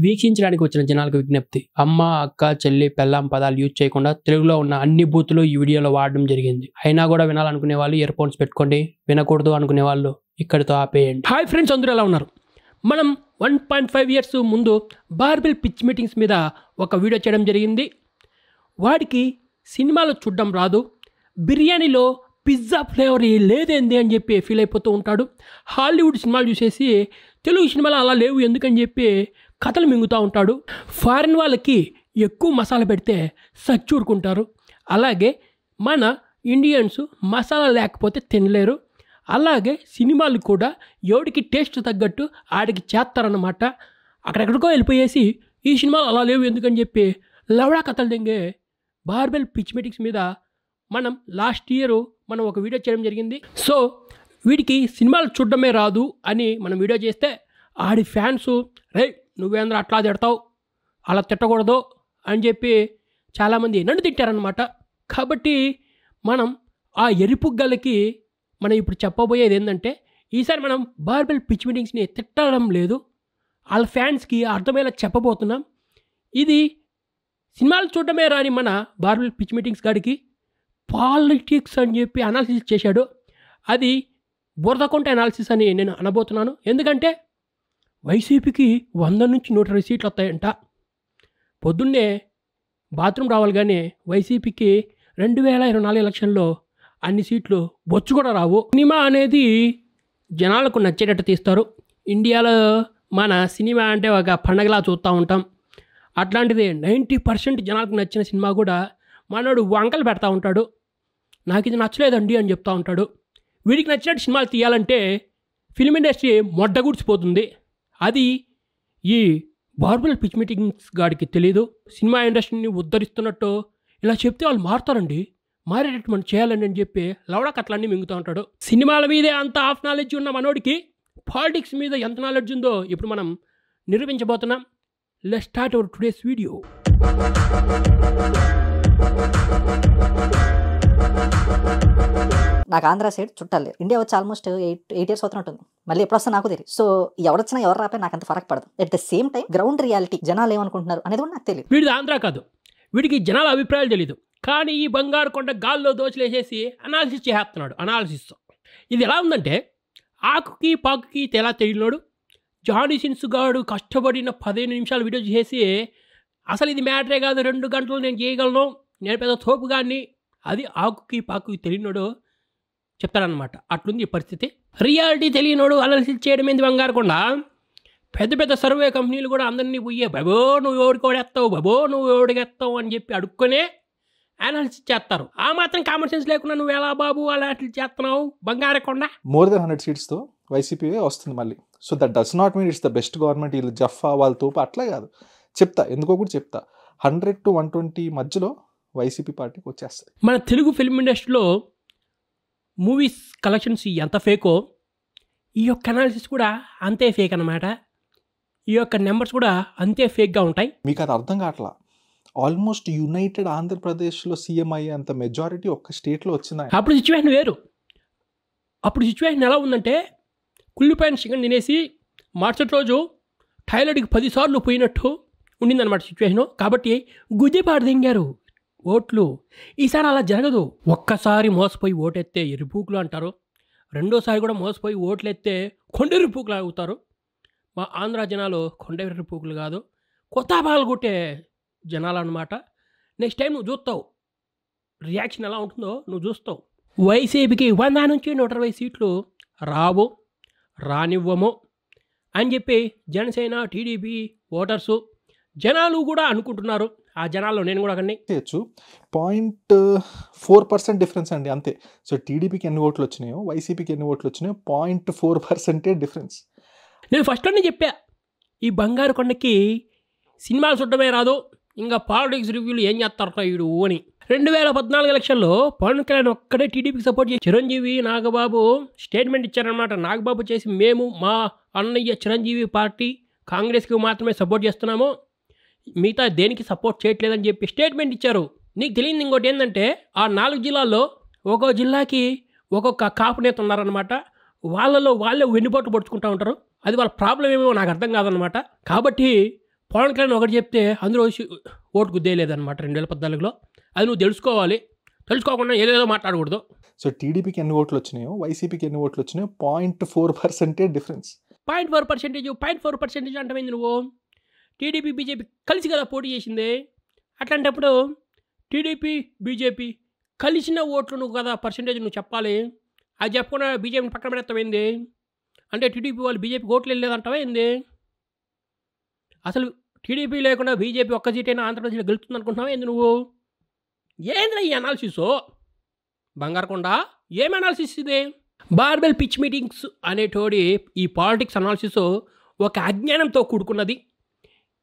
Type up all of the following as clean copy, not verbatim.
వీక్షించడానికి వచ్చిన జనాలకు విజ్ఞప్తి. అమ్మ, అక్క, చెల్లి, పెళ్ళాం పదాలు యూజ్ చేయకుండా తెలుగులో ఉన్న అన్ని బూతులు ఈ వీడియోలో వాడడం జరిగింది. అయినా కూడా వినాలనుకునే వాళ్ళు ఇయర్ ఫోన్స్ పెట్టుకోండి, వినకూడదు అనుకునే వాళ్ళు ఇక్కడితో ఆపేయండి. హాయ్ ఫ్రెండ్స్, అందరూ ఎలా ఉన్నారు? మనం 1.5 years ముందు బార్బెల్ పిచ్ మీటింగ్స్ మీద ఒక వీడియో చేయడం జరిగింది. వాడికి సినిమాలు చూడడం రాదు, బిర్యానీలో పిజ్జా ఫ్లేవర్ లేదేంది అని చెప్పి ఫీల్ అయిపోతూ ఉంటాడు. హాలీవుడ్ సినిమాలు చూసేసి తెలుగు సినిమాలు అలా లేవు ఎందుకని చెప్పి కథలు మింగుతూ ఉంటాడు. ఫారిన్ వాళ్ళకి ఎక్కువ మసాలా పెడితే సచ్చూరుకుంటారు. అలాగే మన ఇండియన్స్ మసాలా లేకపోతే తినలేరు. అలాగే సినిమాలు కూడా ఎవడికి టేస్ట్ తగ్గట్టు ఆడికి చేస్తారన్నమాట. అక్కడెక్కడికో వెళ్ళిపోయేసి ఈ సినిమాలు అలా లేవు ఎందుకని చెప్పి లవడా కథలు తెంగే బార్బెల్ పిచ్ మీటింగ్స్ మీద మనం లాస్ట్ ఇయర్ మనం ఒక వీడియో చేయడం జరిగింది. సో వీడికి సినిమాలు చూడడమే రాదు అని మనం వీడియో చేస్తే ఆడి ఫ్యాన్స్ రే నువ్వేంద్ర అట్లా తిడతావు, అలా తిట్టకూడదు అని చెప్పి చాలామంది నన్ను తిట్టారనమాట. కాబట్టి మనం ఆ ఎరిపుగ్గలకి మనం ఇప్పుడు చెప్పబోయేది ఏంటంటే, ఈసారి మనం బార్బెల్ పిచ్ మీటింగ్స్ని తిట్టడం లేదు, వాళ్ళ ఫ్యాన్స్కి అర్థమయ్యేలా చెప్పబోతున్నాం. ఇది సినిమాలు చూడడమే రాని మన బార్బెల్ పిచ్ మీటింగ్స్ గాడికి పాలిటిక్స్ అని చెప్పి అనాలిసిస్ చేశాడు. అది బురదకొంట అనాలిసిస్ అని నేను అనబోతున్నాను. ఎందుకంటే వైసీపీకి 100 నుంచి 120 సీట్లు వస్తాయంట. పొద్దున్నే బాత్రూమ్ రావాలి కానీ వైసీపీకి 2024 ఎలక్షన్లో అన్ని సీట్లు బొచ్చు కూడా రావు. సినిమా అనేది జనాలకు నచ్చేటట్టు తీస్తారు. ఇండియాలో మన సినిమా అంటే ఒక పండగలా చూస్తూ ఉంటాం. అట్లాంటిది 90% జనాలకు నచ్చిన సినిమా కూడా మనోడు వంకలు పెడతా ఉంటాడు. నాకు ఇది నచ్చలేదండి అని చెప్తూ ఉంటాడు. వీడికి నచ్చినట్టు సినిమాలు తీయాలంటే ఫిల్మ్ ఇండస్ట్రీ మొడ్డగుడిచిపోతుంది. అది ఈ బార్బెల్ పిచ్ మీటింగ్స్ గాడికి తెలీదు. సినిమా ఇండస్ట్రీని ఉద్ధరిస్తున్నట్టు ఇలా చెప్తే వాళ్ళు మారుతారండి, మారేటట్టు మనం చేయాలండి అని చెప్పి లవడా కథలన్నీ మింగుతూ ఉంటాడు. సినిమాల మీదే అంత హాఫ్ నాలెడ్జ్ ఉన్న మనోడికి పాలిటిక్స్ మీద ఎంత నాలెడ్జ్ ఉందో ఇప్పుడు మనం నిరూపించబోతున్నాం. Let's start our today's video. నాకు ఆంధ్ర సైడ్ చుట్టాలి. ఇండియా వచ్చి ఆల్మోస్ట్ 8 years అవుతున్నట్టుంది. మళ్ళీ ఎప్పుడు వస్తా నాకు తెలియదు. సో ఎవరొచ్చినా ఎవరు రాపే నాకు అంత ఫరక్ పడదు. At the same time ground reality జనాలు ఏమనుకుంటున్నారు అనేది కూడా నాకు తెలియదు. వీడిది ఆంధ్ర కాదు, వీడికి జనాల అభిప్రాయాలు తెలీదు. కానీ ఈ బంగారు కొండ గాల్లో దోచులేసేసి అనాలిసిస్ చేస్తున్నాడు. అనాలిసిస్ ఇది ఎలా ఉందంటే, ఆకుకి పాకుకి తేలా తెలియనోడు జానీ సిన్స్ గాడు కష్టపడిన 15 నిమిషాలు వీడియో చేసి అసలు ఇది మ్యాటరే కాదు, 2 గంటలు నేను చేయగలను, నేను పెద్ద తోపు కానీ అది ఆకుకి పాకుకి తెలియనోడు చెప్తాడనమాట. అట్లుంది ఈ పరిస్థితి. రియాలిటీ తెలియనోడు అనాలిసిస్ చేయడం ఏంది బంగారు కొండ. పెద్ద పెద్ద సర్వే కంపెనీలు కూడా అందరినీ పోయే బాబో నువ్వు ఎవరికి ఓడేస్తావు, బాబో నువ్వు ఎవరికి ఎత్తావు అని చెప్పి అడుక్కునే అనాలిసిస్ చేస్తారు. ఆ మాత్రం కామన్ సెన్స్ లేకుండా నువ్వు ఎలా బాబు అలా చేస్తున్నావు బంగారు కొండ. మోర్ దెన్ 100 seatsతో వైసీపీ వస్తుంది మళ్ళీ. So that does not mean it's the best government. వీళ్ళు జఫా వాళ్ళ తోపు అట్లా కాదు. చెప్తా ఎందుకో కూడా చెప్తా. 100 to 120 మధ్యలో వైసీపీ పార్టీకి వచ్చేస్తుంది. మన తెలుగు ఫిల్మ్ ఇండస్ట్రీలో మూవీస్ కలెక్షన్స్ ఎంత ఫేకో ఈ యొక్క అనాలిసిస్ కూడా అంతే ఫేక్ అనమాట. ఈ యొక్క నెంబర్స్ కూడా అంతే ఫేక్గా ఉంటాయి. మీకు అది అర్థం కావట్లా. ఆల్మోస్ట్ యునైటెడ్ ఆంధ్రప్రదేశ్లో సీఎం అయ్యే అంత మెజారిటీ ఒక్క స్టేట్లో వచ్చింది. అప్పుడు సిచ్యువేషన్ వేరు. అప్పుడు సిచ్యువేషన్ ఎలా ఉందంటే, కుళ్ళిపోయిన చికెన్ తినేసి మరుసటి రోజు టాయిలెట్కి 10 సార్లు పోయినట్టు ఉండిందన్నమాట సిచ్యువేషను. కాబట్టి గుద్దిపాడు దింగారు ఓట్లు. ఈసారి అలా జరగదు. ఒక్కసారి మోసపోయి ఓటెత్తే ఎరుపూకులు అంటారు, రెండోసారి కూడా మోసపోయి ఓట్లు ఎత్తే కొండెరుపూకులు అవుతారు. మా ఆంధ్ర జనాలు కొండెరుపూకులు కాదు, కొత్త బాలు కొట్టే జనాలు అనమాట. నెక్స్ట్ టైం నువ్వు చూస్తావు రియాక్షన్ ఎలా ఉంటుందో నువ్వు చూస్తావు. వైసీపీకి 100 నుంచి 120 సీట్లు రావు, రానివ్వము అని చెప్పి జనసేన, టీడీపీ ఓటర్సు జనాలు కూడా అనుకుంటున్నారు. ఆ జనాల్లో నేను కూడా అక్కడిని చేయొచ్చు. 0.4% డిఫరెన్స్ అండి అంతే. సో టీడీపీకి ఎన్ని ఓట్లు వచ్చినాయో వైసీపీకి ఎన్ని ఓట్లు వచ్చినాయో 0.4% డిఫరెన్స్. నేను ఫస్ట్లోనే చెప్పా, ఈ బంగారు కొండకి సినిమాలు చూడడమే రాదు, ఇంకా పాలిటిక్స్ రివ్యూలు ఏం చేస్తారు వీడు అని. 2014 ఎలక్షన్లో పవన్ కళ్యాణ్ ఒక్కడే టీడీపీకి సపోర్ట్ చేసి చిరంజీవి, నాగబాబు స్టేట్మెంట్ ఇచ్చారనమాట. నాగబాబు చేసి మేము మా అన్నయ్య చిరంజీవి పార్టీ కాంగ్రెస్కి మాత్రమే సపోర్ట్ చేస్తున్నాము, మిగతా దేనికి సపోర్ట్ చేయట్లేదని చెప్పి స్టేట్మెంట్ ఇచ్చారు. నీకు తెలియదు ఇంకోటి ఏంటంటే, ఆ 4 జిల్లాల్లో ఒక్కో జిల్లాకి ఒక్కొక్క కాపు నేత ఉన్నారనమాట. వాళ్ళలో వాళ్ళే వెన్నుపోటు పొడుచుకుంటూ ఉంటారు. అది వాళ్ళ ప్రాబ్లం ఏమో నాకు అర్థం కాదనమాట. కాబట్టి పవన్ కళ్యాణ్ ఒకటి చెప్తే అందరూ ఓటు గుద్దేయలేదన్నమాట 2014లో. అది నువ్వు తెలుసుకోవాలి. తెలుసుకోకుండా ఏదేదో మాట్లాడకూడదు. సో టీడీపీకి ఎన్ని ఓట్లు వచ్చినాయో వైసీపీకి ఎన్ని ఓట్లు వచ్చినాయో 0.4% డిఫరెన్స్. 0.4% అంటమైంది నువ్వు. టీడీపీ బీజేపీ కలిసి కదా పోటీ చేసింది. అట్లాంటప్పుడు టీడీపీ బీజేపీ కలిసిన ఓట్లు నువ్వు కదా పర్సెంటేజ్ నువ్వు చెప్పాలి. అది చెప్పకుండా బీజేపీని పక్కన పెడతామైంది. అంటే టీడీపీ వాళ్ళు బీజేపీకి ఓట్లు వెళ్ళలేదంటావా ఏంది? అసలు టీడీపీ లేకుండా బీజేపీ ఒక్క సీటైనా ఆంధ్రప్రదేశ్లో గెలుస్తుంది అనుకుంటున్నావా ఏంది నువ్వు? ఏంద్రా ఈ అనాలిసిస్? బంగారకొండ ఏం అనాలిసిస్ ఇది? బార్బెల్ పిచ్ మీటింగ్స్ అనేటోడి ఈ పాలిటిక్స్ అనాలిసిస్ ఒక అజ్ఞానంతో కూడుకున్నది.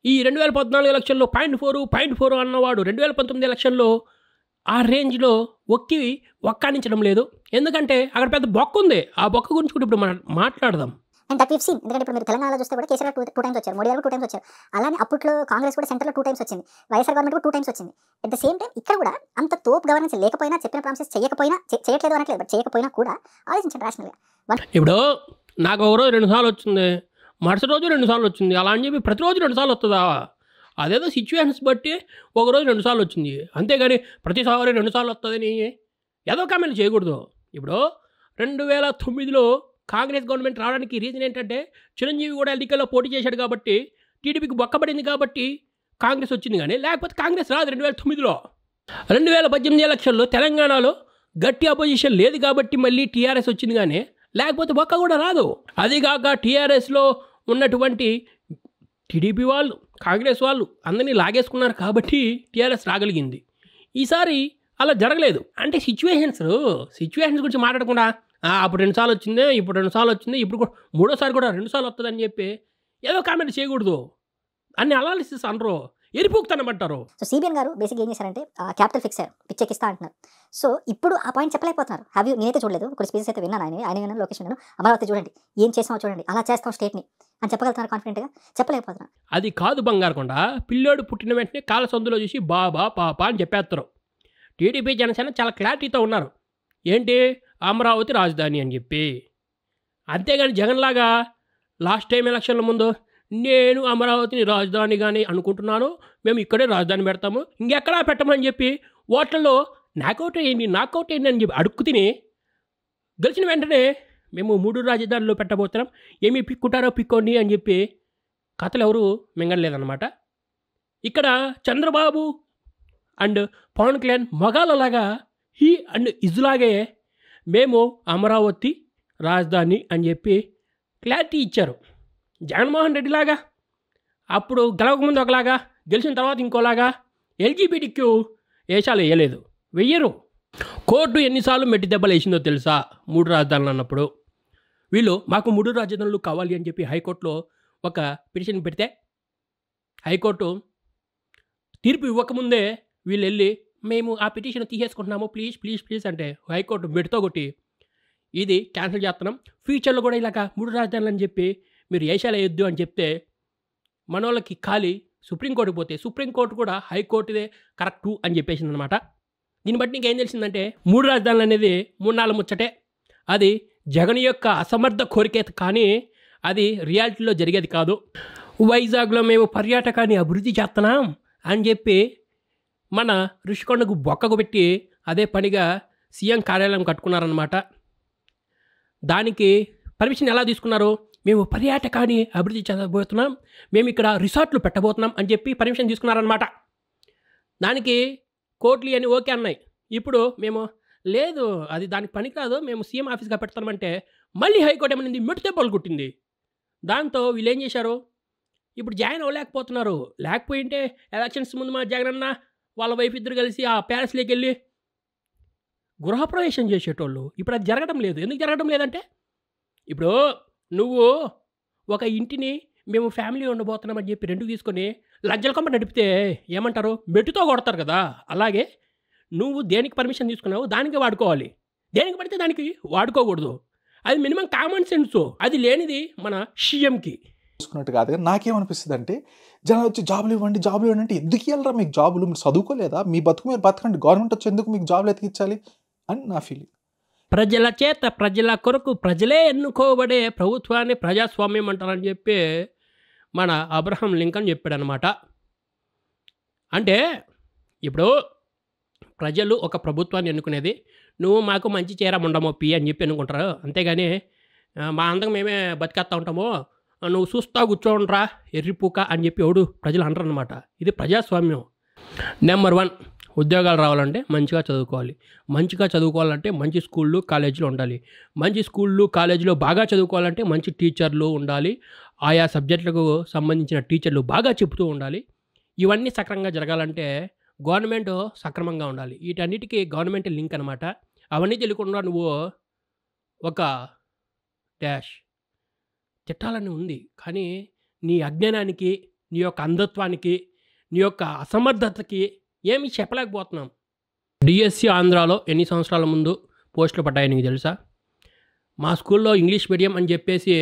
ఈ 2014 ఎలక్షన్లో 0.4 అన్నవాడు 2019 ఎలక్షన్లో ఆ రేంజ్లో ఒక్కానించడం లేదు. ఎందుకంటే అక్కడ పెద్ద బొక్క ఉంది. ఆ బొక్క గురించి కూడా ఇప్పుడు మనం మాట్లాడదాం. And that we've seen. ఎందుకంటే ఇప్పుడు మీరు తెలంగాణలో చూస్తే కూడా కేసీఆర్ 2 times వచ్చారు, మోడీ గారు 2 times వచ్చారు. అలానే అప్పట్లో కాంగ్రెస్ కూడా సెంటర్లో 2 times వచ్చింది, వైఎస్ఆర్ గవర్నమెంట్ కూడా 2 times వచ్చింది. అట్ ద సేమ్ టైం ఇక్కడ కూడా అంత తోపు గవర్నెన్స్ లేకపోయినా, చెప్పిన ప్రామిసెస్ చేయట్లేదు అనట్లేదు, బట్ చేయకపోయినా కూడా ఆలోచించండి రేషనల్గా. ఇప్పుడు నాకు ఒక రోజు 2 సార్లు వచ్చింది, మరుసటి రోజు 2 సార్లు వచ్చింది, అలా అని చెప్పి ప్రతిరోజు 2 సార్లు వస్తుందా? అదేదో సిచ్యువేషన్స్ బట్టి ఒకరోజు 2 సార్లు వచ్చింది, అంతేగాని ప్రతిసారి 2 సార్లు వస్తుందని ఏదో కామెంట్ చేయకూడదు. ఇప్పుడు 2009లో కాంగ్రెస్ గవర్నమెంట్ రావడానికి రీజన్ ఏంటంటే చిరంజీవి కూడా ఎన్నికల్లో పోటీ చేశాడు కాబట్టి, టీడీపీకి బొక్కబడింది కాబట్టి కాంగ్రెస్ వచ్చింది. కానీ లేకపోతే కాంగ్రెస్ రాదు 2009లో. 2018 ఎలక్షన్లో తెలంగాణలో గట్టి అపోజిషన్ లేదు కాబట్టి మళ్ళీ టీఆర్ఎస్ వచ్చింది, కానీ లేకపోతే బొక్క కూడా రాదు. అదిగాక టీఆర్ఎస్లో ఉన్నటువంటి టీడీపీ వాళ్ళు, కాంగ్రెస్ వాళ్ళు అందరినీ లాగేసుకున్నారు కాబట్టి టీఆర్ఎస్ రాగలిగింది. ఈసారి అలా జరగలేదు. అంటే సిచ్యువేషన్స్ గురించి మాట్లాడకుండా అప్పుడు 2 సార్లు వచ్చింది, ఇప్పుడు 2 సార్లు వచ్చింది, ఇప్పుడు కూడా 3వ సారి కూడా 2 సార్లు వస్తుందని చెప్పి ఏదో కామెంట్ చేయకూడదు. అన్ని అనాలిసిస్ అనరు, ఎరిపోతానమంటారు. సో సిబిఎన్ గారు బేసిక్గా ఏం చేశారంటే క్యాపిటల్ ఫిక్స్ అయ్యారు, పిచ్చెక్కిస్తా అంటున్నారు. సో ఇప్పుడు ఆ పాయింట్ చెప్పలేకపోతున్నారు. నేనైతే చూడలేదు, కొన్ని స్పీచెస్ అయితే విన్నాను, ఆయన విన్నాను, లొకేషన్ విన్నాను. అమరావతి చూడండి, ఏం చేస్తామో చూడండి, అలా చేస్తాం స్టేట్ని అని చెప్పగలుగుతున్నారు కాన్ఫిడెంట్గా? చెప్పలేకపోతున్నారు. అది కాదు బంగారకొండ. పిల్లోడు పుట్టిన వెంటనే కాళ్ళ సందులో చూసి బాబా పాపా అని చెప్పేస్తారు. టీడీపీ జనసేన చాలా క్లారిటీతో ఉన్నారు, ఏంటి అమరావతి రాజధాని అని చెప్పి. అంతేగాని జగన్లాగా లాస్ట్ టైం ఎలక్షన్ల ముందు నేను అమరావతిని రాజధానిగానే అనుకుంటున్నాను, మేము ఇక్కడే రాజధాని పెడతాము, ఇంకెక్కడా పెట్టమని చెప్పి ఓట్లలో నాకౌట్ అయ్యింది అని చెప్పి అడుక్కు తిని గెలిచిన వెంటనే మేము 3 రాజధానులు పెట్టబోతున్నాం, ఏమి పిక్కుంటారో పిక్కోండి అని చెప్పి కథలు ఎవరు మింగలేదన్నమాట. ఇక్కడ చంద్రబాబు అండ్ పవన్ కళ్యాణ్ మగాళ్ళలాగా హీ అండ్ ఇజ్లాగే మేము అమరావతి రాజధాని అని చెప్పి క్లారిటీ ఇచ్చారు. జగన్మోహన్ రెడ్డి లాగా అప్పుడు గెలవకముందు ఒకలాగా, గెలిచిన తర్వాత ఇంకోలాగా ఎల్జీబీటీక్యూ వేషాలు వేయలేదు, వెయ్యరు. కోర్టు ఎన్నిసార్లు మెట్టి దెబ్బలు వేసిందో తెలుసా 3 రాజధానులు అన్నప్పుడు? వీళ్ళు మాకు 3 రాజధానులు కావాలి అని చెప్పి హైకోర్టులో ఒక పిటిషన్ పెడితే హైకోర్టు తీర్పు ఇవ్వకముందే వీళ్ళు వెళ్ళి మేము ఆ పిటిషన్ తీసేసుకుంటున్నాము ప్లీజ్ ప్లీజ్ ప్లీజ్ అంటే హైకోర్టు మెట్టుతో కొట్టి ఇది క్యాన్సిల్ చేస్తున్నాం, ఫ్యూచర్లో కూడా ఇలాగ 3 రాజధానులు అని చెప్పి మీరు ఏషాలు వేయొద్దు అని చెప్తే మనోళ్ళకి ఖాళీ సుప్రీంకోర్టుకి పోతే సుప్రీంకోర్టు కూడా హైకోర్టుదే కరెక్టు అని చెప్పేసింది అనమాట. దీన్ని బట్టి ఇంకేం తెలిసిందంటే 3 రాజధానులు అనేది 3 నాళ్ళ ముచ్చటే. అది జగన్ యొక్క అసమర్థ కోరిక కానీ అది రియాలిటీలో జరిగేది కాదు. వైజాగ్లో మేము పర్యాటకాన్ని అభివృద్ధి చేస్తున్నాం అని చెప్పి మన ఋషికొండకు బొక్కకు పెట్టి అదే పనిగా సీఎం కార్యాలయం కట్టుకున్నారన్నమాట. దానికి పర్మిషన్ ఎలా తీసుకున్నారు? మేము పర్యాటకాన్ని అభివృద్ధి చేయబోతున్నాం, మేము ఇక్కడ రిసార్ట్లు పెట్టబోతున్నాం అని చెప్పి పర్మిషన్ తీసుకున్నారనమాట. దానికి కోర్టులు అని ఓకే అన్నాయి. ఇప్పుడు మేము లేదు అది దానికి పని కాదు, మేము సీఎం ఆఫీస్గా పెడతామంటే మళ్ళీ హైకోర్టు ఏమనింది, మెట్టు దెబ్బలు కొట్టింది. దాంతో వీళ్ళు ఏం చేశారు, ఇప్పుడు జాయిన్ అవ్వలేకపోతున్నారు. లేకపోయింటే ఎలక్షన్స్ ముందు మా జగనన్న వాళ్ళ వైపు ఇద్దరు కలిసి ఆ ప్యాలెస్లోకి వెళ్ళి గృహప్రవేశం చేసేటోళ్ళు. ఇప్పుడు అది జరగడం లేదు. ఎందుకు జరగడం లేదంటే, ఇప్పుడు నువ్వు ఒక ఇంటిని మేము ఫ్యామిలీ ఉండబోతున్నామని చెప్పి రెండుకు తీసుకొని లజ్జల కొంప నడిపితే ఏమంటారు, మెట్టుతో కొడతారు కదా. అలాగే నువ్వు దేనికి పర్మిషన్ తీసుకున్నావు దానికి వాడుకోవాలి, దేనికి పడితే దానికి వాడుకోకూడదు. అది మినిమం కామన్ సెన్స్. అది లేనిది మన సీఎంకి చూసుకున్నట్టు కాదు. కానీ నాకేమనిపిస్తుంది అంటే, జనాలు వచ్చి జాబులు ఇవ్వండి అంటే ఎందుకు ఇవ్వాలరా మీకు జాబులు? మీరు చదువుకోలేదా? మీ బతుకు మీరు బతకండి, గవర్నమెంట్ వచ్చి ఎందుకు మీకు జాబులు ఎతికించాలి అని నా ఫీలింగ్. ప్రజల చేత ప్రజల కొరకు ప్రజలే ఎన్నుకోబడే ప్రభుత్వాన్ని ప్రజాస్వామ్యం అంటారని చెప్పి మన అబ్రహం లింకన్ చెప్పాడనమాట. అంటే ఇప్పుడు ప్రజలు ఒక ప్రభుత్వాన్ని ఎన్నుకునేది నువ్వు మాకు మంచి చేయరా ఉండమొప్పి అని చెప్పి ఎన్నుకుంటారు. అంతేగాని మా అందరం మేమే బతికేస్తూ ఉంటాము, నువ్వు చూస్తా కూర్చోండ్రా ఎర్రిపూక అని చెప్పి ఎవడు ప్రజలు అంటారు అనమాట. ఇది ప్రజాస్వామ్యం. నెంబర్ 1, ఉద్యోగాలు రావాలంటే మంచిగా చదువుకోవాలి. మంచిగా చదువుకోవాలంటే మంచి స్కూళ్ళు కాలేజీలు ఉండాలి. మంచి స్కూళ్ళు కాలేజీలో బాగా చదువుకోవాలంటే మంచి టీచర్లు ఉండాలి. ఆయా సబ్జెక్టులకు సంబంధించిన టీచర్లు బాగా చెబుతూ ఉండాలి. ఇవన్నీ సక్రమంగా జరగాలంటే గవర్నమెంట్ సక్రమంగా ఉండాలి. వీటన్నిటికీ గవర్నమెంట్ లింక్ అనమాట. అవన్నీ తెలియకుండా నువ్వు ఒక డాష్ తిట్టాలని ఉంది, కానీ నీ అజ్ఞానానికి, నీ యొక్క అంధత్వానికి, నీ యొక్క అసమర్థతకి ఏమీ చెప్పలేకపోతున్నాం. డిఎస్సి ఆంధ్రాలో ఎన్ని సంవత్సరాల ముందు పోస్టులు పడ్డాయి నీకు తెలుసా? మా స్కూల్లో ఇంగ్లీష్ మీడియం అని చెప్పేసి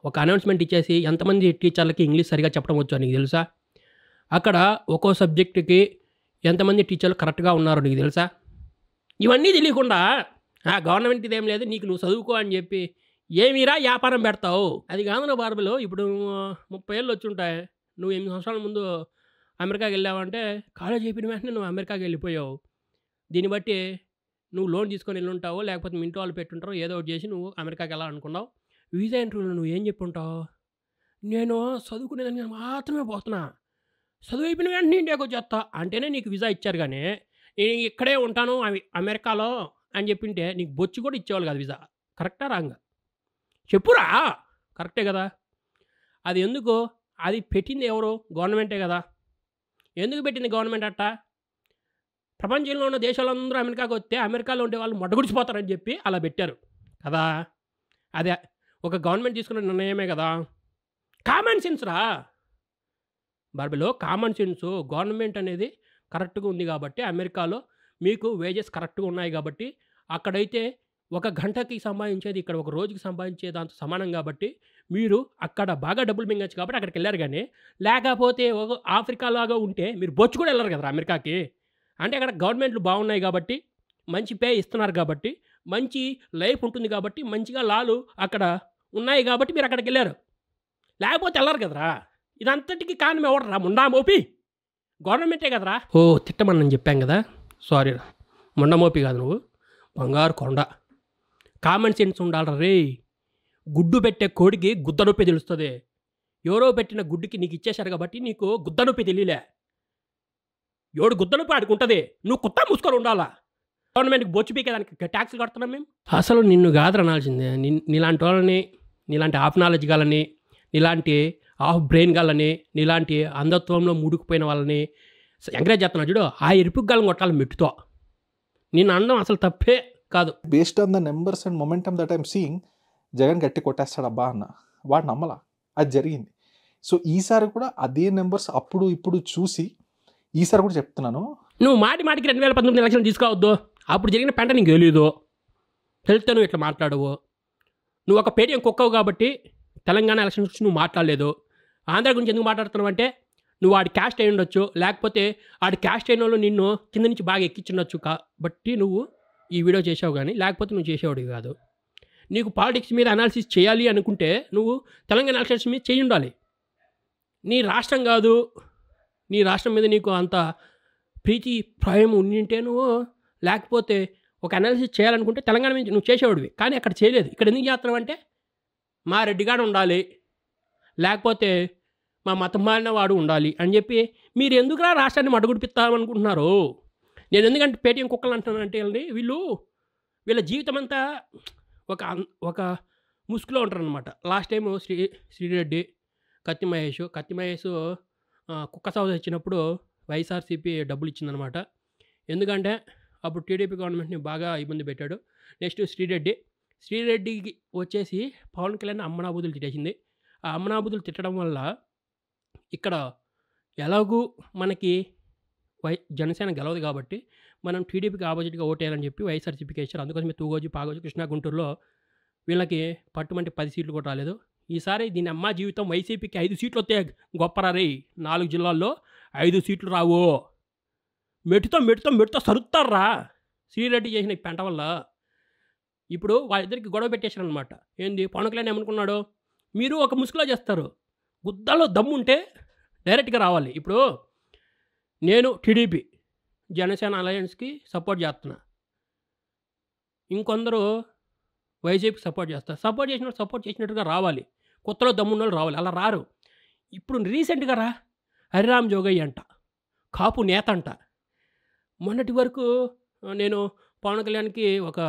ఒక అనౌన్స్మెంట్ ఇచ్చేసి ఎంతమంది టీచర్లకి ఇంగ్లీష్ సరిగా చెప్పడం వచ్చో నీకు తెలుసా? అక్కడ ఒక్కో సబ్జెక్టుకి ఎంతమంది టీచర్లు కరెక్ట్గా ఉన్నారో నీకు తెలుసా? ఇవన్నీ తెలియకుండా గవర్నమెంట్ ఇదేం లేదు, నీకు నువ్వు చదువుకో అని చెప్పి ఏమీరా వ్యాపారం పెడతావు? అది కాదు బార్బులో. ఇప్పుడు 30 ఏళ్ళు వచ్చి ఉంటాయి, నువ్వు 8 సంవత్సరాల ముందు అమెరికాకి వెళ్ళావంటే కాలేజ్ అయిపోయిన వెంటనే నువ్వు అమెరికాకి వెళ్ళిపోయావు. దీన్ని బట్టి నువ్వు లోన్ తీసుకొని వెళ్ళి ఉంటావు, లేకపోతే మీ ఇంట్లో వాళ్ళు పెట్టుంటారు, ఏదో ఒకటి చేసి నువ్వు అమెరికాకి వెళ్ళాలనుకున్నావు. వీసా ఇంటర్వ్యూలో నువ్వు ఏం చెప్పి ఉంటావు? నేను చదువుకునేదానికి మాత్రమే పోతున్నా, చదువు అయిపోయిన వెంటనే ఇండియాకి వచ్చేస్తా అంటేనే నీకు వీసా ఇచ్చారు. కానీ నేను ఇక్కడే ఉంటాను అమెరికాలో అని చెప్పింటే నీకు బొచ్చు కూడా ఇచ్చేవాళ్ళు కాదు వీసా. కరెక్టా రాంగా చెప్పురా? కరెక్టే కదా. అది ఎందుకు? అది పెట్టింది ఎవరు? గవర్నమెంటే కదా. ఎందుకు పెట్టింది గవర్నమెంట్ అట్ట? ప్రపంచంలో ఉన్న దేశాలందరూ అమెరికాకి వస్తే అమెరికాలో ఉండే వాళ్ళు మడ్డగుడిచిపోతారని చెప్పి అలా పెట్టారు కదా. అదే ఒక గవర్నమెంట్ తీసుకున్న నిర్ణయమే కదా. కామన్ సెన్స్ రా బార్బీలో, కామన్ సెన్స్. గవర్నమెంట్ అనేది కరెక్ట్గా ఉంది కాబట్టి అమెరికాలో మీకు వేజెస్ కరెక్ట్గా ఉన్నాయి కాబట్టి అక్కడైతే ఒక గంటకి సంపాదించేది ఇక్కడ ఒక రోజుకి సంపాదించే దాంతో సమానం కాబట్టి మీరు అక్కడ బాగా డబ్బులు మింగచ్చు కాబట్టి అక్కడికి వెళ్ళారు. కానీ లేకపోతే ఒక ఆఫ్రికా లాగా ఉంటే మీరు బొచ్చు కూడా వెళ్ళరు కదా అమెరికాకి. అంటే అక్కడ గవర్నమెంట్లు బాగున్నాయి కాబట్టి, మంచి పే ఇస్తున్నారు కాబట్టి, మంచి లైఫ్ ఉంటుంది కాబట్టి, మంచిగా లాలు అక్కడ ఉన్నాయి కాబట్టి మీరు అక్కడికి వెళ్ళారు. లేకపోతే వెళ్ళరు కదరా. ఇదంతటికి కారణం ఎవడరా? ముండా మోపి గవర్నమెంటే కదరా. ఓ తిట్టమని చెప్పాం కదా, సారీ రా. ముండా మోపి కాదు నువ్వు, బంగారు కొండ. కామన్ సెన్స్ ఉండాలి రే. గుడ్డు పెట్టే కోడికి గుద్ద నొప్పి తెలుస్తుంది. ఎవరో పెట్టిన గుడ్డుకి నీకు ఇచ్చేశారు కాబట్టి నీకు గుద్ద నొప్పి తెలియలే. ఎవడు గుద్ద నొప్పి ఆడుకుంటుంది, నువ్వు కుత్తా మూసుకొని ఉండాలా. గవర్నమెంట్కి బొచ్చు పీకేదానికి ట్యాక్స్లు కడుతున్నాం మేము. అసలు నిన్ను కాదు అనాల్సిందే. నీలాంటి వాళ్ళని, నీలాంటి హాఫ్ నాలెడ్జ్ గాలని, నీలాంటి హాఫ్ బ్రెయిన్ గాలని, నీలాంటి అంధత్వంలో ముడుకుపోయిన వాళ్ళని ఎంకరేజ్ చేస్తున్నాడు చూడు, ఆ ఎరుపు గాలం కొట్టాలి మెట్టుతో. నేను అనడం అసలు తప్పే కాదు. Based on the numbers and momentum that I'm seeing, Jagan గట్టి కొట్టేస్తాడబ్బా అన్న వాడు నమ్మలా. అది జరిగింది. సో ఈసారి కూడా అదే నెంబర్స్ అప్పుడు ఇప్పుడు చూసి ఈసారి కూడా చెప్తున్నాను, నువ్వు మాటికి 2019 ఎలక్షన్ తీసుకోవద్దు. అప్పుడు జరిగిన పెంట నీకు తెలియదు, తెలిస్తే నువ్వు ఇట్లా మాట్లాడవు. నువ్వు ఒక పేటీఎం కుక్కవు కాబట్టి తెలంగాణ ఎలక్షన్ గురించి నువ్వు మాట్లాడలేదు. ఆంధ్ర గురించి ఎందుకు మాట్లాడుతున్నావు అంటే నువ్వు ఆడి క్యాస్ట్ అయి ఉండొచ్చు, లేకపోతే ఆడి క్యాస్ట్ అయిన వాళ్ళు నిన్ను కింద నుంచి బాగా ఎక్కించుండొచ్చు కాబట్టి నువ్వు ఈ వీడియో చేసావు. కానీ లేకపోతే నువ్వు చేసేవాడివి కాదు. నీకు పాలిటిక్స్ మీద అనాలిసిస్ చేయాలి అనుకుంటే నువ్వు తెలంగాణ ఎలక్షన్స్ మీద చేయి ఉండాలి. నీ రాష్ట్రం కాదు, నీ రాష్ట్రం మీద నీకు అంత ప్రీతి ప్రాయం ఉండింటే నువ్వు, లేకపోతే ఒక అనాలిసిస్ చేయాలనుకుంటే తెలంగాణ మీద నువ్వు చేసేవాడివి. కానీ అక్కడ చేయలేదు. ఇక్కడ ఎందుకు చేస్తున్నావు అంటే మా రెడ్డిగాడు ఉండాలి, లేకపోతే మా మతం మారిన వాడు ఉండాలి అని చెప్పి మీరు ఎందుకురా రాష్ట్రాన్ని మడుగుడిపిస్తామనుకుంటున్నారు? నేను ఎందుకంటే పేటీఎం కుక్కలు అంటున్నానంటే వీళ్ళ జీవితం అంతా ఒక ముసుగులో ఉంటారనమాట. లాస్ట్ టైము శ్రీరెడ్డి, కత్తి మహేష్ కుక్క సౌద ఇచ్చినప్పుడు వైఎస్ఆర్సీపీ డబ్బులు ఇచ్చిందనమాట. ఎందుకంటే అప్పుడు టీడీపీ గవర్నమెంట్ని బాగా ఇబ్బంది పెట్టాడు. నెక్స్ట్ శ్రీరెడ్డికి వచ్చేసి పవన్ కళ్యాణ్ అమ్మనాబుద్ధులు తిట్టేసింది. ఆ అమ్మనాబుద్ధులు తిట్టడం వల్ల ఇక్కడ ఎలాగూ మనకి జనసేన గెలవదు కాబట్టి మనం టీడీపీకి ఆపోజిట్గా ఓటేయాలని చెప్పి వైఎస్ఆర్సీపీకి ఇచ్చారు. అందుకోసమే తూగోజు, పాగోజు, కృష్ణా, గుంటూరులో వీళ్ళకి పట్టుమంటే 10 సీట్లు కూడా రాలేదు. ఈసారి దీని అమ్మ జీవితం వైసీపీకి 5 సీట్లు వస్తే గొప్పరా రే. 4 జిల్లాల్లో 5 సీట్లు రావు. మెట్టుతో సరుతారా శ్రీరెడ్డి చేసిన పెంట వల్ల. ఇప్పుడు వాళ్ళిద్దరికి గొడవ పెట్టేశారనమాట. ఏంది పవన్ కళ్యాణ్ ఏమనుకున్నాడు, మీరు ఒక ముసుగులో చేస్తారు, గుద్దలో దమ్ముంటే డైరెక్ట్గా రావాలి. ఇప్పుడు నేను టీడీపీ జనసేన అలయన్స్కి సపోర్ట్ చేస్తున్నా, ఇంకొందరు వైసీపీకి సపోర్ట్ చేస్తారు. సపోర్ట్ చేసినట్టుగా రావాలి, కొత్తలో దమ్మున్న వాళ్ళు రావాలి. అలా రారు. ఇప్పుడు రీసెంట్గా హరిరామ్ జోగయ్య అంట, కాపు నేత అంట. మొన్నటి వరకు నేను పవన్ కళ్యాణ్కి ఒక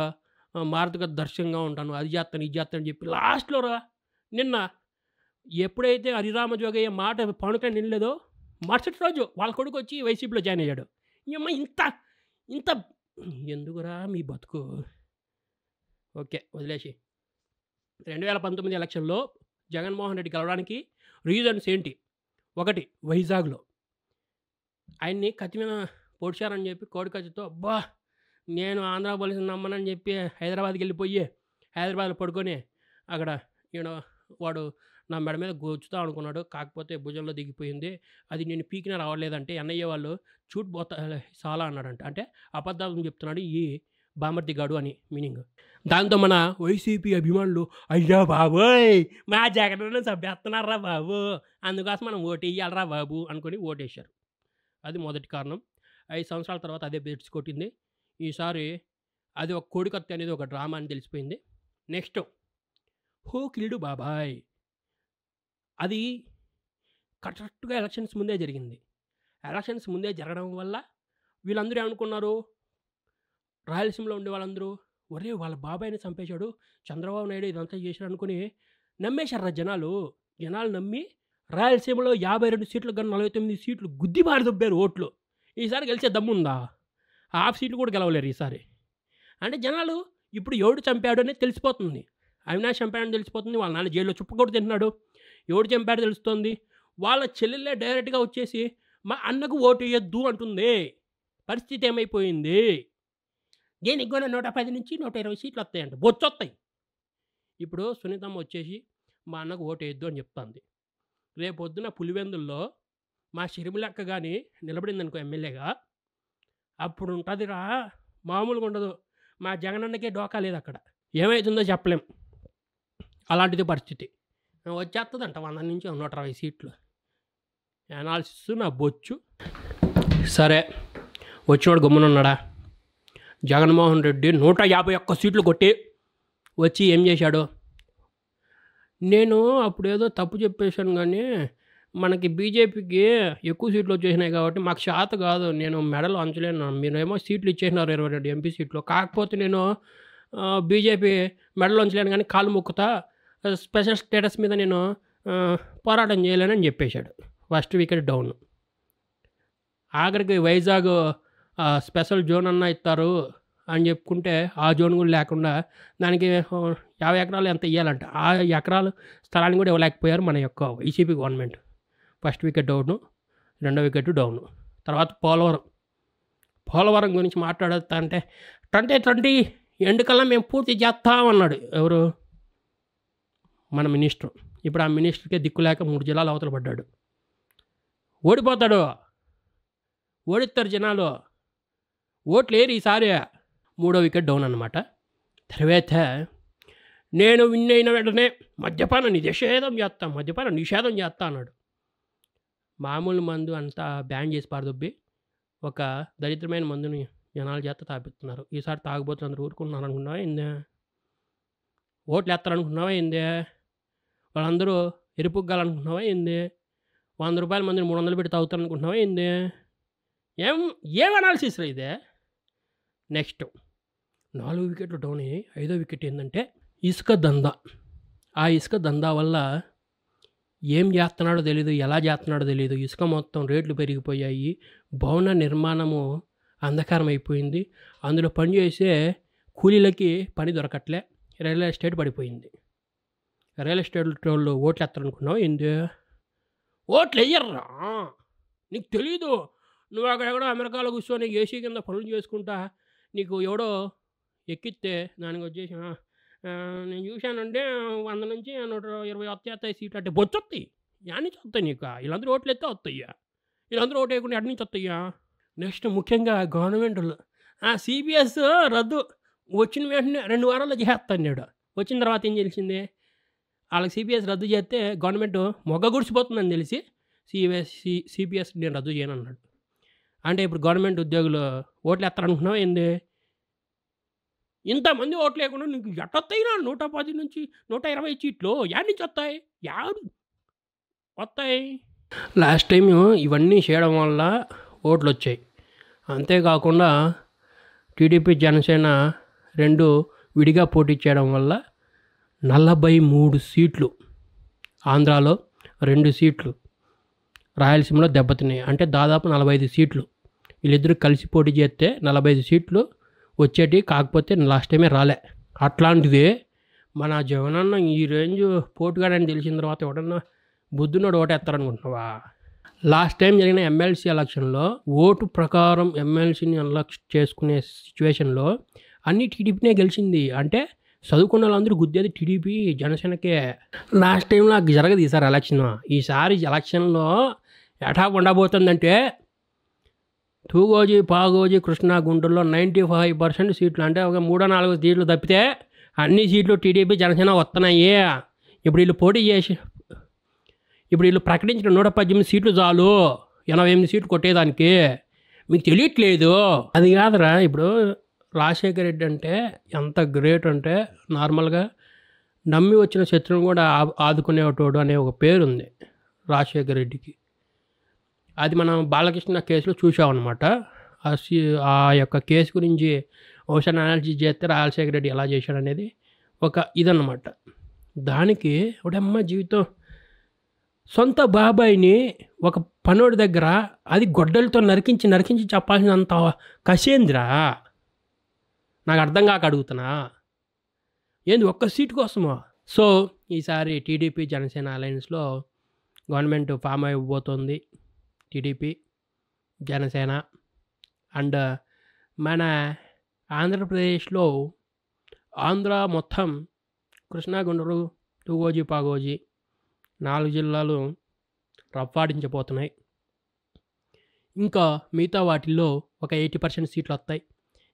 మార్గదర్శకంగా ఉంటాను, అది చేస్తాను ఇది చేస్తాను అని చెప్పి లాస్ట్లో నిన్న ఎప్పుడైతే హరిరామ జోగయ్య మాట పవన్ కళ్యాణ్ నినలేదో మరుసటి రోజు వాళ్ళ కొడుకు వచ్చి వైసీపీలో జాయిన్ అయ్యాడు. అమ్మ ఇంత ఎందుకురా మీ బతుకు. ఓకే, వదిలేసి 2019 ఎలక్షన్లో జగన్మోహన్ రెడ్డి గెలవడానికి రీజన్స్ ఏంటి? ఒకటి, వైజాగ్లో ఆయన్ని కత్తి మీద పొడిచారని చెప్పి కోడి కత్తితో అబ్బా నేను ఆంధ్ర పోలీసుని నమ్మనని చెప్పి హైదరాబాద్కి వెళ్ళిపోయి హైదరాబాద్లో పడుకొని అక్కడ వాడు నా మెడ మీద గోచుతా అనుకున్నాడు, కాకపోతే భుజంలో దిగిపోయింది, అది నేను పీకిన రావట్లేదంటే ఎన్ఐఏ వాళ్ళు చూట్పోతా చాలా అన్నాడంట. అంటే అబద్ధాలు చెప్తున్నాడు ఈ బామర్ది గాడు అని మీనింగ్. దాంతో మన వైసీపీ అభిమానులు అయ్యా బాబోయ్ మా జగన్ సభ్యస్తున్నారా బాబు, అందుకోసం మనం ఓటు వేయాలరా బాబు అనుకొని ఓటేశారు. అది మొదటి కారణం. 5 సంవత్సరాల తర్వాత అదే బెడ్స్ కొట్టింది. ఈసారి అది ఒక కోడికత్తి అనేది ఒక డ్రామా అని తెలిసిపోయింది. నెక్స్ట్ హూ కిల్డ్ బాబాయ్, అది కరెక్ట్గా ఎలక్షన్స్ ముందే జరిగింది. ఎలక్షన్స్ ముందే జరగడం వల్ల వీళ్ళందరూ ఏమనుకున్నారు, రాయలసీమలో ఉండే వాళ్ళందరూ ఒరే వాళ్ళ బాబాయిని చంపేశాడు చంద్రబాబు నాయుడు ఇదంతా చేశాడు అనుకుని నమ్మేశారు జనాలు నమ్మి రాయలసీమలో 52 సీట్లు కానీ 49 సీట్లు గుద్ది బారిదొబ్బారు ఓట్లు. ఈసారి గెలిచే దమ్ముందా? హాఫ్ సీట్లు కూడా గెలవలేరు ఈసారి. అంటే జనాలు ఇప్పుడు ఎవడు చంపాడు అనేది తెలిసిపోతుంది. అవినాష్ చంపాడని తెలిసిపోతుంది, వాళ్ళ నాన్న జైల్లో చుప్పకూడదు తింటున్నాడు, ఎవడు చంపాడో తెలుస్తుంది. వాళ్ళ చెల్లెళ్ళే డైరెక్ట్గా వచ్చేసి మా అన్నకు ఓటు వేయద్దు అంటుంది. పరిస్థితి ఏమైపోయింది? దేనికి కూడా 110 నుంచి 120 సీట్లు వస్తాయంట, బొచ్చొస్తాయి. ఇప్పుడు సునీతమ్మ వచ్చేసి మా అన్నకు ఓటు వేయద్దు అని చెప్తుంది. రేపొద్దున పులివెందుల్లో మా షర్మిలక్క కానీ నిలబడింది అనుకో ఎమ్మెల్యేగా, అప్పుడు ఉంటుందిరా, మామూలుగా ఉండదు. మా జగనన్నకే డోకా లేదు అక్కడ, ఏమవుతుందో చెప్పలేం. అలాంటిది పరిస్థితి. వచ్చేస్తుందంట 100 నుంచి 120 సీట్లు. అనాలిసిస్ నా బొచ్చు. సరే, వచ్చినోడు గమ్మునున్నాడా? జగన్మోహన్ రెడ్డి 151 సీట్లు కొట్టి వచ్చి ఏం చేశాడు? నేను అప్పుడు ఏదో తప్పు చెప్పేశాను, కానీ మనకి బీజేపీకి ఎక్కువ సీట్లు వచ్చేసినాయి కాబట్టి మాకు శాత కాదు, నేను మెడలు అంచలేను. మీరేమో సీట్లు ఇచ్చేసినారు 22 ఎంపీ సీట్లు, కాకపోతే నేను బీజేపీ మెడలు అంచలేను కానీ కాలు మొక్కుతా, స్పెషల్ స్టేటస్ మీద నేను పోరాటం చేయలేనని చెప్పేశాడు. First wicket down. ఆఖరికి వైజాగ్ స్పెషల్ జోన్ అన్నా ఇస్తారు అని చెప్పుకుంటే ఆ జోన్ కూడా లేకుండా దానికి 50 ఎకరాలు ఎంత ఇవ్వాలంట, ఆ ఎకరాలు స్థలాన్ని కూడా ఇవ్వలేకపోయారు మన యొక్క YCP government. First wicket down, రెండో వికెట్ డౌను. తర్వాత పోలవరం గురించి మాట్లాడుతా అంటే 2020 ఎండ్ కల్లా మేము పూర్తి చేస్తామన్నాడు. ఎవరు? మన మినిస్టర్. ఇప్పుడు ఆ మినిస్టర్కే దిక్కు లేక 3 జిల్లాలు అవతల పడ్డాడు. ఓడిపోతాడు, ఓడిస్తారు జనాలు, ఓట్లు లేరు ఈసారి. 3వ వికెట్ డౌన్ అన్నమాట. తర్వాత నేను విన్ అయిన వెంటనే మద్యపాన నిషేధం చేస్తా అన్నాడు. మామూలు మందు అంతా బ్యాన్ చేసి పారదొబ్బి ఒక దరిద్రమైన మందుని జనాల చేత తాపిస్తున్నారు. ఈసారి తాగుబోతులు అందరూ ఊరుకుంటున్నారు అనుకున్నావా ఏందే? ఓట్లు వేస్తారనుకున్నావా ఏందే? వాళ్ళందరూ ఎరుపుగ్గాలనుకుంటున్నావా ఏంది? 100 రూపాయల మందిని 300 పెట్టి తాగుతారు అనుకుంటున్నావా ఏంది? ఏం అనాలిసిస్ ఇదే? నెక్స్ట్ 4 వికెట్లు డౌన్ అయ్యాయి. 5వ వికెట్ ఏంటంటే ఇసుక దందా. ఆ ఇసుక దందా వల్ల ఏం చేస్తున్నాడో తెలీదు, ఎలా చేస్తున్నాడో తెలీదు. ఇసుక మొత్తం రేట్లు పెరిగిపోయాయి, భవన నిర్మాణము అంధకారం అయిపోయింది, అందులో పనిచేసే కూలీలకి పని దొరకట్లే, రియల్ ఎస్టేట్ పడిపోయింది. రియల్ ఎస్టేట్ వాళ్ళు ఓట్లు ఎత్తారనుకున్నావు ఏంది? ఓట్లు వెయ్యర్రా, నీకు తెలీదు. నువ్వు అక్కడెక్కడో అమెరికాలో కూర్చొని ఏసీ కింద పనులు చేసుకుంటా నీకు ఎవడో ఎక్కిస్తే దానికి వచ్చేసి నేను చూశానంటే 100 నుంచి 120 వస్తాయి సీట్లు అంటే బొచ్చొస్తాయి. యాడ్ నుంచి వస్తాయి నీకు? వీళ్ళందరూ ఓట్లు ఎత్తే వస్తాయ్యా, వీళ్ళందరూ ఓటు వేయకుండా ఎక్కడి నుంచి వస్తాయ్యా? నెక్స్ట్ ముఖ్యంగా గవర్నమెంట్లు సిబిఎస్ రద్దు వచ్చిన వెంటనే 2 వారాల్లో చేస్తాడు. వచ్చిన తర్వాత ఏం తెలిసిందే? వాళ్ళకి సిపిఎస్ రద్దు చేస్తే గవర్నమెంట్ మొగ్గ గుడిసిపోతుందని తెలిసి సిపిఎస్ నేను రద్దు చేయను అన్నాడు. అంటే ఇప్పుడు గవర్నమెంట్ ఉద్యోగులు ఓట్లు ఎత్తారనుకున్నావు ఏంది? ఇంతమంది ఓట్లు లేకుండా నీకు ఎట్టొస్తాయి నా 110 నుంచి 120 సీట్లు యాడ్ నుంచి వస్తాయి? యాడు వస్తాయి? లాస్ట్ టైం ఇవన్నీ చేయడం వల్ల ఓట్లు వచ్చాయి. అంతేకాకుండా టీడీపీ జనసేన 2 విడిగా పోటీ చేయడం వల్ల 43 సీట్లు, ఆంధ్రాలో 2 సీట్లు, రాయలసీమలో దెబ్బతిన్నాయి. అంటే దాదాపు 45 సీట్లు. వీళ్ళిద్దరూ కలిసి పోటీ చేస్తే 45 సీట్లు వచ్చేటి. కాకపోతే లాస్ట్ టైమే రాలే. అట్లాంటిది మన జగనన్న ఈ రేంజ్ పోటుగాడని తెలిసిన తర్వాత ఎవడన్నా బుద్ధునోడు ఓటేస్తారనుకుంటున్నావా? లాస్ట్ టైం జరిగిన ఎమ్మెల్సీ ఎలక్షన్లో ఓటు ప్రకారం ఎమ్మెల్సీని ఎలక్ట్ చేసుకునే సిచ్యువేషన్లో అన్ని టీడీపీనే గెలిచింది. అంటే చదువుకున్న వాళ్ళందరూ గుద్దేది టీడీపీ జనసేనకే. లాస్ట్ టైంలో జరగదు ఈసారి ఎలక్షన్. ఈసారి ఎలక్షన్లో ఎటా ఉండబోతుందంటే తూగోజీ, పాగోజీ, కృష్ణా, గుంటూరులో 95% సీట్లు, అంటే ఒక 3-4 సీట్లు తప్పితే అన్ని సీట్లు టీడీపీ జనసేన వస్తున్నాయి. ఇప్పుడు వీళ్ళు ప్రకటించిన 118 సీట్లు చాలు 88 సీట్లు కొట్టేదానికి. మీకు తెలియట్లేదు. అది కాదురా, ఇప్పుడు రాజశేఖర రెడ్డి అంటే ఎంత గ్రేట్ అంటే నార్మల్గా నమ్మి వచ్చిన శత్రువుని కూడా ఆదుకునేటోడు అనే ఒక పేరు ఉంది రాజశేఖర రెడ్డికి. అది మనం బాలకృష్ణ కేసులో చూసామన్నమాట. ఆ యొక్క కేసు గురించి ఓషన్ అనాలిసిస్ చేస్తే రాజశేఖర రెడ్డి ఎలా చేశాడు అనేది ఒక ఇదన్నమాట. దానికి ఒకటమ్మ జీవితం సొంత బాబాయిని ఒక పనోడి దగ్గర అది గొడ్డలతో నరికించి చెప్పాల్సినంత కసేంద్రా నాకు అర్థం కాక అడుగుతున్నా. ఏంది ఒక్క సీటు కోసమో? సో ఈసారి టీడీపీ జనసేన అలయన్స్లో గవర్నమెంట్ ఫామ్ అయిపోతుంది. టీడీపీ జనసేన అండ్ మన ఆంధ్రప్రదేశ్లో ఆంధ్ర మొత్తం కృష్ణా, గుంటూరు, తూగోజీ, పాగోజీ 4 జిల్లాలు రప్పాడించబోతున్నాయి. ఇంకా మిగతా వాటిల్లో ఒక 80% సీట్లు వస్తాయి.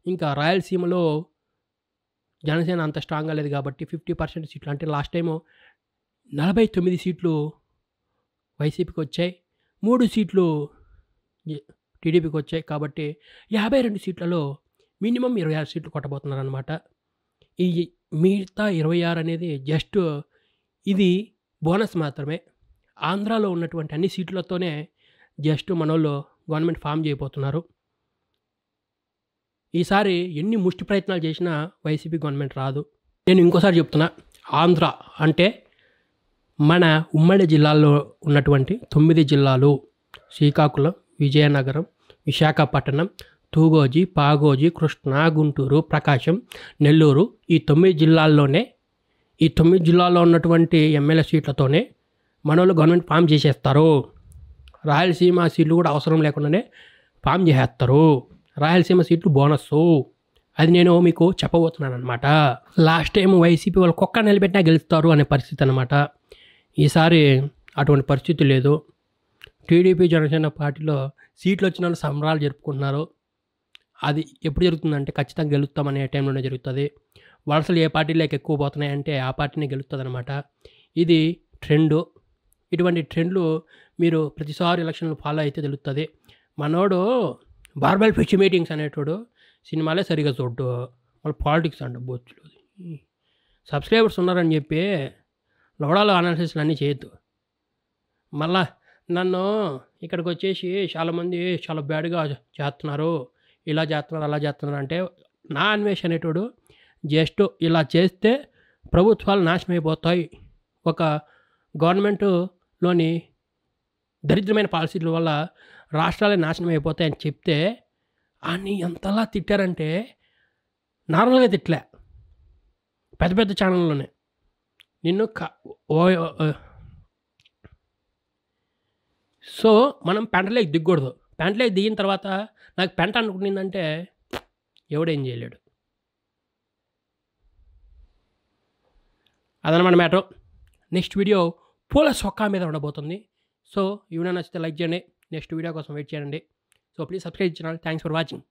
ఇంకా రాయలసీమలో జనసేన అంత స్ట్రాంగ్గా లేదు కాబట్టి 50% సీట్లు, అంటే లాస్ట్ టైము 49 సీట్లు వైసీపీకి వచ్చాయి, 3 సీట్లు టీడీపీకి వచ్చాయి. కాబట్టి 52 సీట్లలో మినిమం 26 సీట్లు కొట్టబోతున్నారనమాట. ఈ మిగతా 26 అనేది జస్ట్ ఇది బోనస్ మాత్రమే. ఆంధ్రాలో ఉన్నటువంటి అన్ని సీట్లతోనే జస్ట్ మనోళ్ళు గవర్నమెంట్ ఫామ్ చేయబోతున్నారు. ఈసారి ఎన్ని ముష్టి ప్రయత్నాలు చేసినా వైసీపీ గవర్నమెంట్ రాదు. నేను ఇంకోసారి చెప్తున్నా, ఆంధ్ర అంటే మన ఉమ్మడి జిల్లాల్లో ఉన్నటువంటి 9 జిల్లాలు శ్రీకాకుళం, విజయనగరం, విశాఖపట్నం, తూగోజీ, పాగోజీ, కృష్ణా, గుంటూరు, ప్రకాశం, నెల్లూరు, ఈ 9 జిల్లాల్లోనే ఈ 9 జిల్లాల్లో ఉన్నటువంటి ఎమ్మెల్యే సీట్లతోనే మనోళ్ళు గవర్నమెంట్ ఫామ్ చేసేస్తారు. రాయలసీమ సీట్లు కూడా అవసరం లేకుండానే ఫామ్ చేసేస్తారు. రాయలసీమ సీట్లు బోనస్సు. అది నేను మీకు చెప్పబోతున్నాను అనమాట. లాస్ట్ టైం వైసీపీ వాళ్ళు కుక్క నిలబెట్టినా గెలుస్తారు అనే పరిస్థితి అనమాట. ఈసారి అటువంటి పరిస్థితి లేదు. టీడీపీ జనసేన పార్టీలో సీట్లు వచ్చిన వాళ్ళు సంబరాలు జరుపుకుంటున్నారు. అది ఎప్పుడు జరుగుతుందంటే ఖచ్చితంగా గెలుస్తామనే టైంలోనే జరుగుతుంది. వలసలు ఏ పార్టీలోకి ఎక్కువ పోతున్నాయంటే ఆ పార్టీనే గెలుస్తుంది అనమాట. ఇది ట్రెండు. ఇటువంటి ట్రెండ్లు మీరు ప్రతిసారి ఎలక్షన్లు ఫాలో అయితే తెలుస్తుంది. మనోడు బార్బెల్ పిచ్ మీటింగ్స్ అనేటోడు సినిమాలే సరిగా చూడ్డు, వాళ్ళు పాలిటిక్స్ అంట బొచ్చులు. సబ్స్క్రైబర్స్ ఉన్నారని చెప్పి లోడాలు అనాలిసిస్లు అన్నీ చేయొద్దు. మళ్ళా నన్ను ఇక్కడికి వచ్చేసి చాలామంది చాలా బ్యాడ్గా చేస్తున్నారు, ఇలా చేస్తున్నారు, అలా చేస్తున్నారు అంటే నా అన్వేషణ అనేటోడు జస్ట్ ఇలా చేస్తే ప్రభుత్వాలు నాశనం అయిపోతాయి, ఒక గవర్నమెంట్లోని దరిద్రమైన పాలసీల వల్ల రాష్ట్రాలే నాశనం అయిపోతాయి అని చెప్తే అని ఎంతలా తిట్టారంటే నార్మల్గా తిట్టలే, పెద్ద పెద్ద ఛానల్లోనే నిన్ను సో మనం పెంటలోకి దిగకూడదు. పెంటలోకి దిగిన తర్వాత నాకు పెంట అనుకుంటుందంటే ఎవడేం చేయలేడు. అదనమాట మ్యాటర్. నెక్స్ట్ వీడియో పూల సొక్కా మీద ఉండబోతుంది. సో ఈ వీడియో నచ్చితే లైక్ చేయండి. నెక్స్ట్ వీడియో కోసం వెయిట్ చేయండి. So please subscribe channel. Thanks for watching.